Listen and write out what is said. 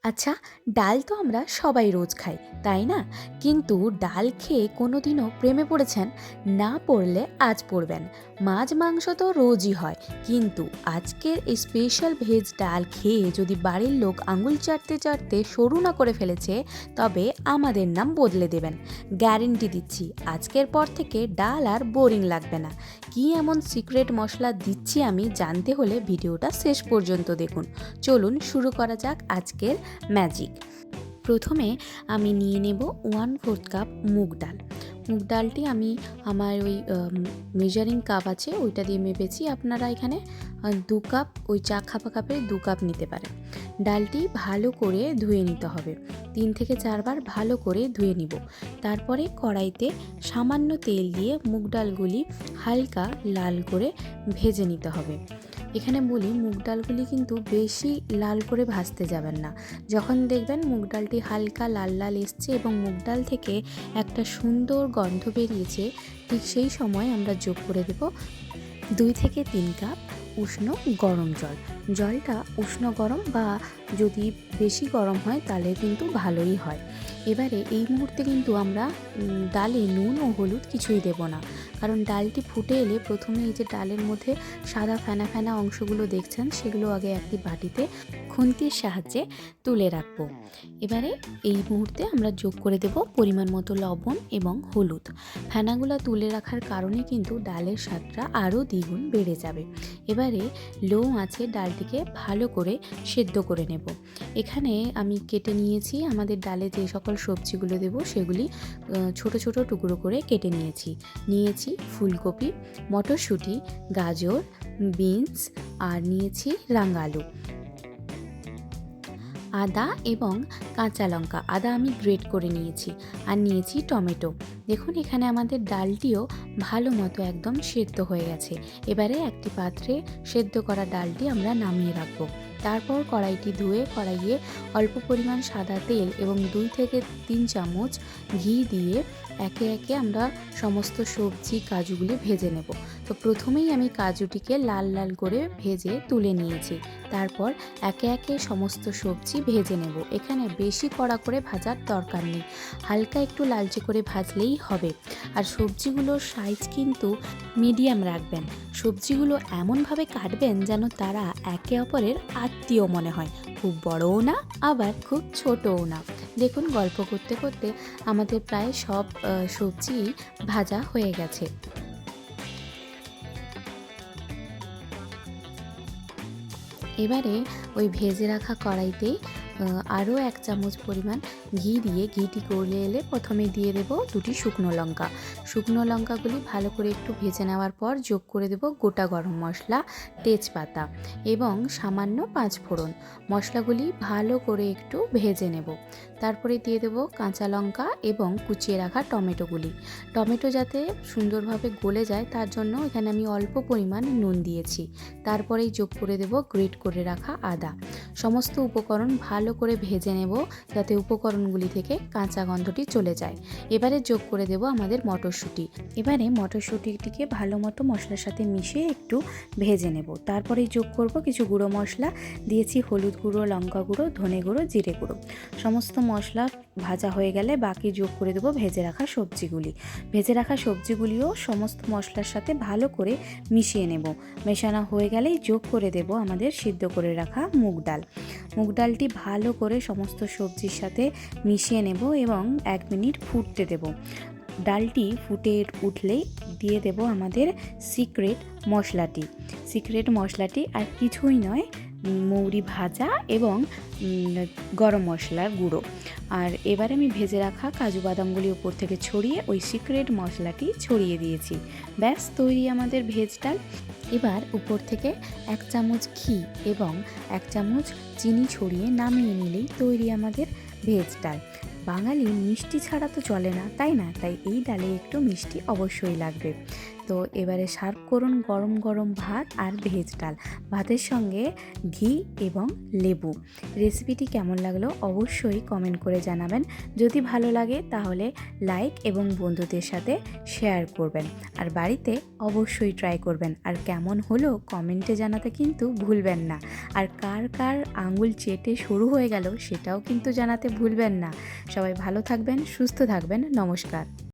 আচ্ছা, ডাল তো আমরা সবাই রোজ খাই, তাই না? কিন্তু ডাল খেয়ে কোনোদিনও প্রেমে পড়েছেন? না পড়লে আজ পড়বেন। মাছ মাংস তো রোজই হয়, কিন্তু আজকের এই স্পেশাল ভেজ ডাল খেয়ে যদি বাড়ির লোক আঙুল চাটতে চাটতে সরু না করে ফেলেছে, তবে আমাদের নাম বদলে দেবেন। গ্যারেন্টি দিচ্ছি, আজকের পর থেকে ডাল আর বোরিং লাগবে না। কী এমন সিক্রেট মশলা দিচ্ছি আমি, জানতে হলে ভিডিওটা শেষ পর্যন্ত দেখুন। চলুন শুরু করা যাক আজকের ম্যাজিক। প্রথমে আমি নিয়ে নেব 1/4 কাপ মুগ ডাল। মুগ ডালটি আমি আমার ওই মেজারিং কাপ আছে ওইটা দিয়ে মেপেছি। আপনারা এখানে 2 কাপ, ওই চা খাপা কাপে 2 কাপ নিতে পারেন। ডালটি ভালো করে ধুয়ে নিতে হবে, 3 থেকে 4 বার ভালো করে ধুয়ে নিব। তারপরে কড়াইতে সামান্য তেল দিয়ে মুগ ডালগুলি হালকা লাল করে ভেজে নিতে হবে। এখানে বলি, মুগ ডালগুলি কিন্তু বেশি লাল করে ভাজতে যাবেন না। যখন দেখবেন মুগ ডালটি হালকা লাল লাল এসছে এবং মুগ ডাল থেকে একটা সুন্দর গন্ধ বেরিয়েছে, ঠিক সেই সময় আমরা যোগ করে দেব 2 থেকে 3 কাপ উষ্ণ গরম জল। জলটা উষ্ণ গরম বা যদি বেশি গরম হয় তাহলে কিন্তু ভালোই হয়। এবারে এই মুহূর্তে কিন্তু আমরা ডালে নুন ও হলুদ কিছুই দেব না, কারণ ডালটি ফুটে এলে প্রথমে এই যে ডালের মধ্যে সাদা ফেনা ফেনা অংশগুলো দেখছেন, সেগুলো আগে একটি বাটিতে খুন্তির সাহায্যে তুলে রাখবো। এবারে এই মুহূর্তে আমরা যোগ করে দেব পরিমাণ মতো লবণ এবং হলুদ। ফেনাগুলো তুলে রাখার কারণে কিন্তু ডালের স্বাদটা আরও দ্বিগুণ বেড়ে যাবে। এবারে লো আঁচে ডালটিকে ভালো করে সেদ্ধ করে নেব। এখানে আমি কেটে নিয়েছি আমাদের ডালে যে সকল সবজিগুলো দেব সেগুলি ছোট ছোট টুকরো করে কেটে নিয়েছি ফুলকপি, মটরশুঁটি, গাজর, বিনস আর নিয়েছি রাঙা আলু, আদা এবং কাঁচা লঙ্কা। আদা আমি গ্রেট করে নিয়েছি, আর নিয়েছি টমেটো। দেখুন এখানে আমাদের ডালটিও ভালো মতো একদম সেদ্ধ হয়ে গেছে। এবারে একটি পাত্রে সেদ্ধ করা ডালটি আমরা নামিয়ে রাখবো। তারপর কড়াইটি ধুয়ে কড়াইয়ে অল্প পরিমাণ সাদা তেল এবং 2 থেকে 3 চামচ ঘি দিয়ে একে একে আমরা সমস্ত সবজি কাজুগুলি ভেজে নেব। তো প্রথমেই আমি কাজুটিকে লাল লাল করে ভেজে তুলে নিয়েছি। তারপর একে একে সমস্ত সবজি ভেজে নেব। এখানে বেশি কড়া করে ভাজার দরকার নেই, হালকা একটু লালচে করে ভাজলেই হবে। আর সবজিগুলোর সাইজ কিন্তু মিডিয়াম রাখবেন। সবজিগুলো এমনভাবে কাটবেন যেন তারা একে অপরের আত্মীয় মনে হয়, খুব বড়ও না আবার খুব ছোটও না। দেখুন গল্প করতে করতে আমাদের প্রায় সব সবজি ভাজা হয়ে গেছে। এবারে ওই ভেজে রাখা কড়াইতেই আরও 1 চামচ পরিমাণ ঘি দিয়ে, ঘিটি গলে এলে প্রথমে দিয়ে দেব 2টি শুকনো লঙ্কা। শুকনো লঙ্কাগুলি ভালো করে একটু ভেজে নেওয়ার পর যোগ করে দেব গোটা গরম মশলা, তেজপাতা এবং সামান্য 5 ফোড়ন। মশলাগুলি ভালো করে একটু ভেজে নেব। তারপরে দিয়ে দেব কাঁচা লঙ্কা এবং কুচিয়ে রাখা টমেটোগুলি। টমেটো যাতে সুন্দরভাবে গলে যায় তার জন্য এখানে আমি অল্প পরিমাণ নুন দিয়েছি। তারপরেই যোগ করে দেব গ্রেট করে রাখা আদা। সমস্ত উপকরণ ভালো করে ভেজে নেব যাতে উপকরণগুলি থেকে কাঁচা গন্ধটি চলে যায়। এবারে যোগ করে দেব আমাদের মটরশুঁটি। এবারে মটরশুঁটিটিকে ভালো মতো মশলার সাথে মিশিয়ে একটু ভেজে নেব। তারপরেই যোগ করব কিছু গুঁড়ো মশলা। দিয়েছি হলুদ গুঁড়ো, লঙ্কা গুঁড়ো, ধনে গুঁড়ো, জিরে গুঁড়ো। সমস্ত মশলা ভাজা হয়ে গেলে বাকি যোগ করে দেব ভেজে রাখা সবজিগুলি। ভেজে রাখা সবজিগুলিও সমস্ত মশলার সাথে ভালো করে মিশিয়ে নেব। মেশানো হয়ে গেলেই যোগ করে দেব আমাদের সিদ্ধ করে রাখা মুগ ডাল। মুগ ডালটি ভালো করে সমস্ত সবজির সাথে মিশিয়ে নেব এবং 1 মিনিট ফুটতে দেব। ডালটি ফুটে উঠলেই দিয়ে দেব আমাদের সিক্রেট মশলাটি আর কিছুই নয়, মৌরি ভাজা এবং গরম মশলার গুঁড়ো। আর এবারে আমি ভেজে রাখা কাজু বাদামগুলি উপর থেকে ছড়িয়ে ওই সিক্রেট মশলাটি ছড়িয়ে দিয়েছি। ব্যাস তৈরি আমাদের ভেজ ডাল। এবার উপর থেকে 1 চামচ ঘি এবং 1 চামচ চিনি ছড়িয়ে নামিয়ে নিলেই তৈরি আমাদের ভেজ ডাল। বাঙালি মিষ্টি ছাড়া তো চলে না, তাই না? তাই এই ডালে একটু মিষ্টি অবশ্যই লাগবে। তো এবারে সার্ভ করুন গরম গরম ভাত আর ভেজ ডাল, ভাতের সঙ্গে ঘি এবং লেবু। রেসিপিটি কেমন লাগলো অবশ্যই কমেন্ট করে জানাবেন। যদি ভালো লাগে তাহলে লাইক এবং বন্ধুদের সাথে শেয়ার করবেন, আর বাড়িতে অবশ্যই ট্রাই করবেন। আর কেমন হলো কমেন্টে জানাতে কিন্তু ভুলবেন না। আর কার কার আঙুল চেটে শুরু হয়ে গেল সেটাও কিন্তু জানাতে ভুলবেন না। সবাই ভালো থাকবেন, সুস্থ থাকবেন, নমস্কার।